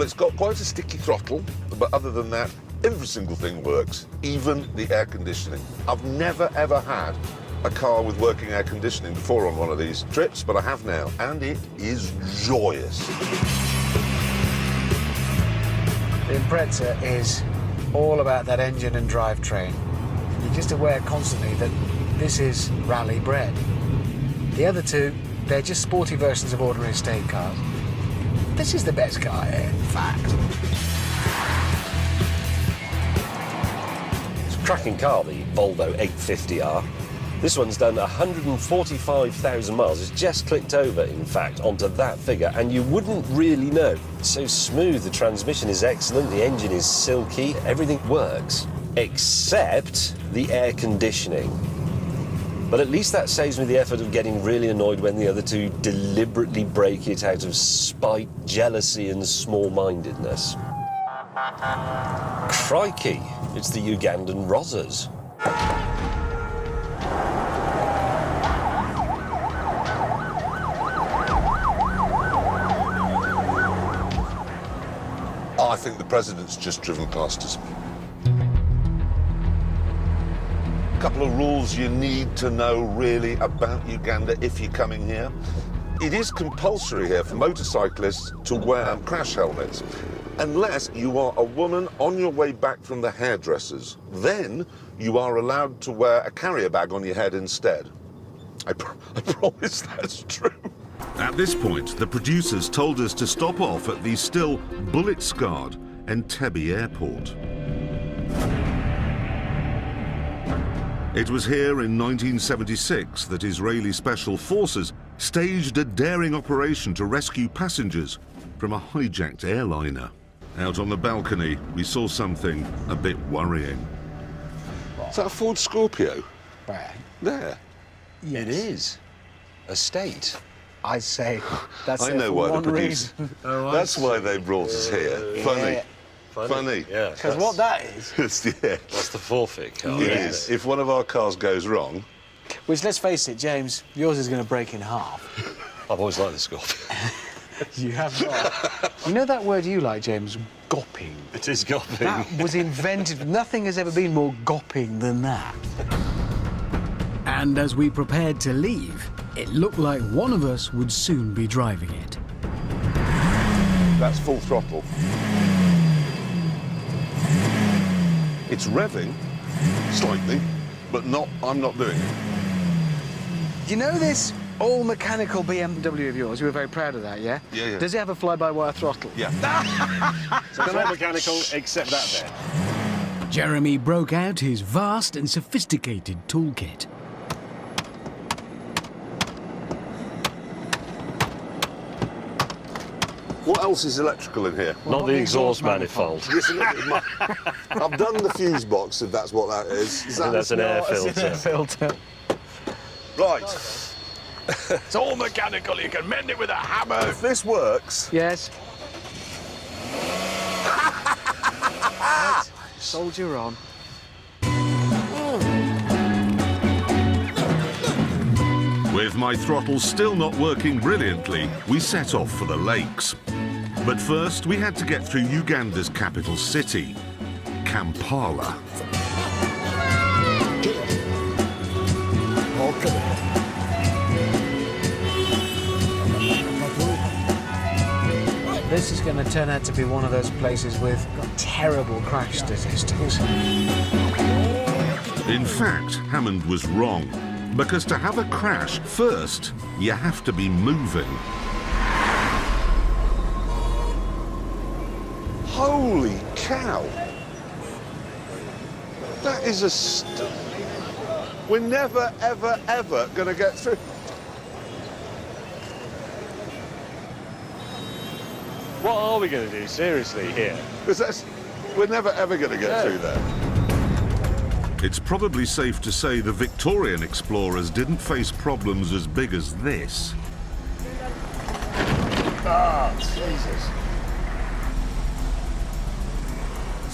it's got quite a sticky throttle, but other than that, every single thing works, even the air conditioning. I've never, ever had a car with working air conditioning before on one of these trips, but I have now, and it is joyous. The Impreza is all about that engine and drivetrain. You're just aware constantly that this is rally bred. The other two, they're just sporty versions of ordinary estate cars. This is the best car here, in fact. It's a cracking car, the Volvo 850R. This one's done 145,000 miles. It's just clicked over, in fact, onto that figure, and you wouldn't really know. It's so smooth, the transmission is excellent, the engine is silky, everything works, except the air conditioning. But at least that saves me the effort of getting really annoyed when the other two deliberately break it out of spite, jealousy, and small-mindedness. Crikey, it's the Ugandan Rosas. I think the president's just driven past us. A couple of rules you need to know really about Uganda if you're coming here. It is compulsory here for motorcyclists to wear crash helmets, unless you are a woman on your way back from the hairdressers. Then you are allowed to wear a carrier bag on your head instead. I promise that's true. At this point, the producers told us to stop off at the still bullet-scarred Entebbe airport. It was here in 1976 that Israeli special forces staged a daring operation to rescue passengers from a hijacked airliner. Out on the balcony, we saw something a bit worrying. Is that a Ford Scorpio? Where? There. Yes. It is. A state. I say that's I know why the producers. Oh, That's why they brought us here. Funny. Funny. Yeah. Because what that is... Yeah. That's the forfeit car. It is. If one of our cars goes wrong... Which, let's face it, James, yours is going to break in half. I've always liked the Scorpio. You have not. You know that word you like, James? Gopping. It is gopping. That was invented. Nothing has ever been more gopping than that. And as we prepared to leave, it looked like one of us would soon be driving it. That's full throttle. It's revving slightly, but not. I'm not doing it. You know this all-mechanical BMW of yours? You were very proud of that, yeah? Yeah, yeah. Does it have a fly-by-wire throttle? Yeah. So it's all mechanical except that bit. Jeremy broke out his vast and sophisticated toolkit. What else is electrical in here? Not the exhaust manifold. Yes, I've done the fuse box, if that's what that is. Is that That's an air filter. Filter. Right. It's all mechanical. You can mend it with a hammer. If this works... Yes. Right. Soldier on. With my throttle still not working brilliantly, we set off for the lakes. But first, we had to get through Uganda's capital city, Kampala. This is going to turn out to be one of those places with terrible crash statistics. In fact, Hammond was wrong, because to have a crash, first, you have to be moving. Holy cow! That is we're never, ever, ever going to get through. What are we going to do, seriously, here? Because we're never, ever going to get through there. It's probably safe to say the Victorian explorers didn't face problems as big as this. Ah, Jesus.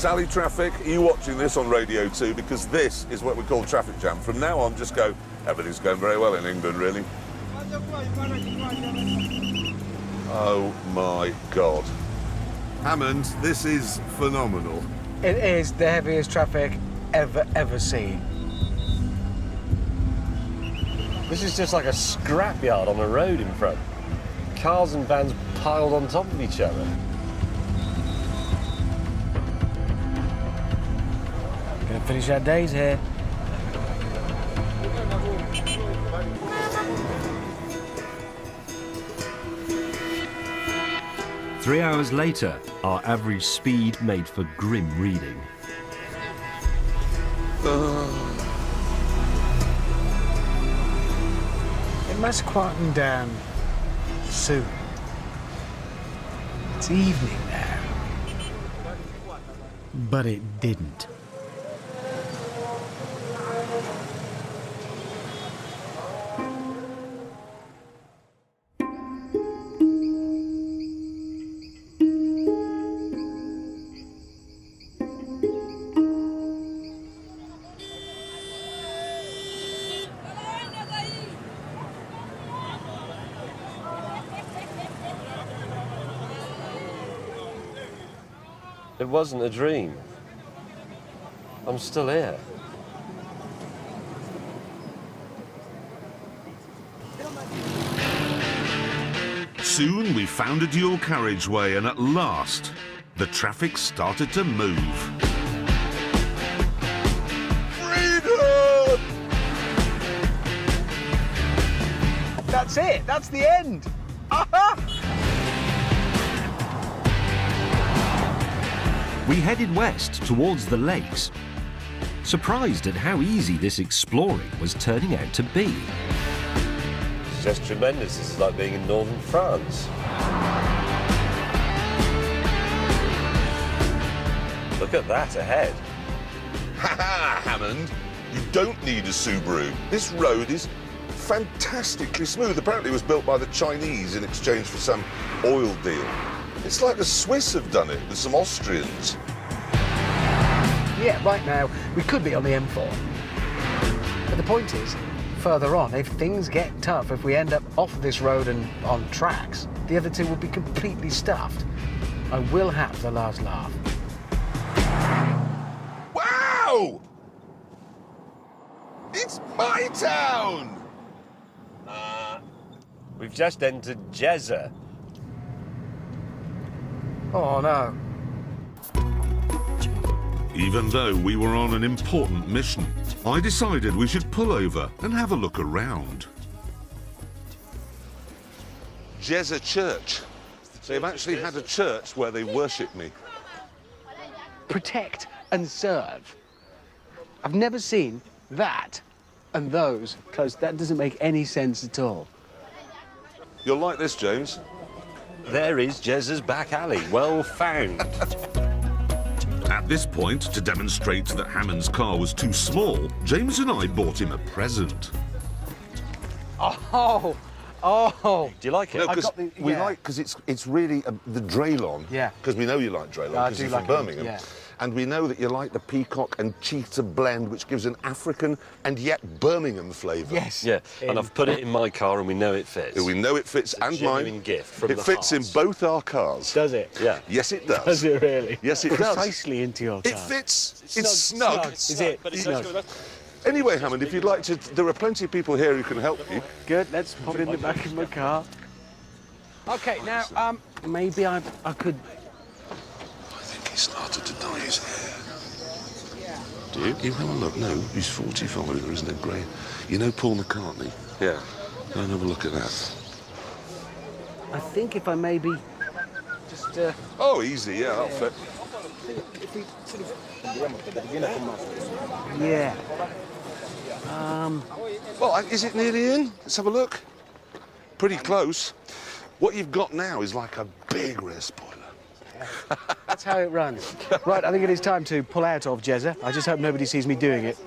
Sally Traffic, are you watching this on Radio 2? Because this is what we call traffic jam. From now on, just go, everything's going very well in England, really. Oh, my God. Hammond, this is phenomenal. It is the heaviest traffic ever seen. This is just like a scrapyard on a road in front. Cars and vans piled on top of each other. Gonna finish our days here. Three hours later, our average speed made for grim reading. It must quieten down soon. It's evening now. But it didn't. It wasn't a dream. I'm still here. Soon we found a dual carriageway, and at last, the traffic started to move. Freedom! That's it. That's the end. Aha! We headed west towards the lakes, surprised at how easy this exploring was turning out to be. It's just tremendous. This is like being in northern France. Look at that ahead. Ha ha, Hammond! You don't need a Subaru. This road is fantastically smooth. Apparently it was built by the Chinese in exchange for some oil deal. It's like the Swiss have done it with some Austrians. Yeah, right now, we could be on the M4. But the point is, further on, if things get tough, if we end up off this road and on tracks, the other two will be completely stuffed. I will have the last laugh. Wow! It's my town! We've just entered Jezza. Oh, no. Even though we were on an important mission, I decided we should pull over and have a look around. Jezza Church. They've actually had a church where they worship me. Protect and serve. I've never seen that and those close. That doesn't make any sense at all. You'll like this, James. There is Jezza's back alley. Well found. At this point, to demonstrate that Hammond's car was too small, James and I bought him a present. Oh! Do you like it? No, because we yeah. like, because it's really the Draylon. Yeah. Because we know you like Draylon, I because do you're like from it, Birmingham. yeah. And we know that you like the peacock and cheetah blend, which gives an African and yet Birmingham flavour. Yes. Yeah, and I've put it in my car and we know it fits. We know it fits, It's a and genuine mine. gift from It the fits in heart. both our cars. Does it? Yeah. Yes, it does. Does it really? Yes, it does. Precisely into your car. It fits. It's snug. Is it? Snug. Anyway, Hammond, if you'd like to, there are plenty of people here who can help you. Good. Let's pop it in the back of my car. Okay. Now, maybe I could. I think he started to dye his hair. Do you? You have a look. No, he's 45, isn't it, Grey? You know Paul McCartney? Yeah. Go and have a look at that. I think if I maybe just. Oh, easy, yeah, that'll fit. Yeah. Well, is it nearly in? Let's have a look. Pretty close. What you've got now is like a big rear spoiler. That's how it runs. Right, I think it is time to pull out of Jezza. I just hope nobody sees me doing it.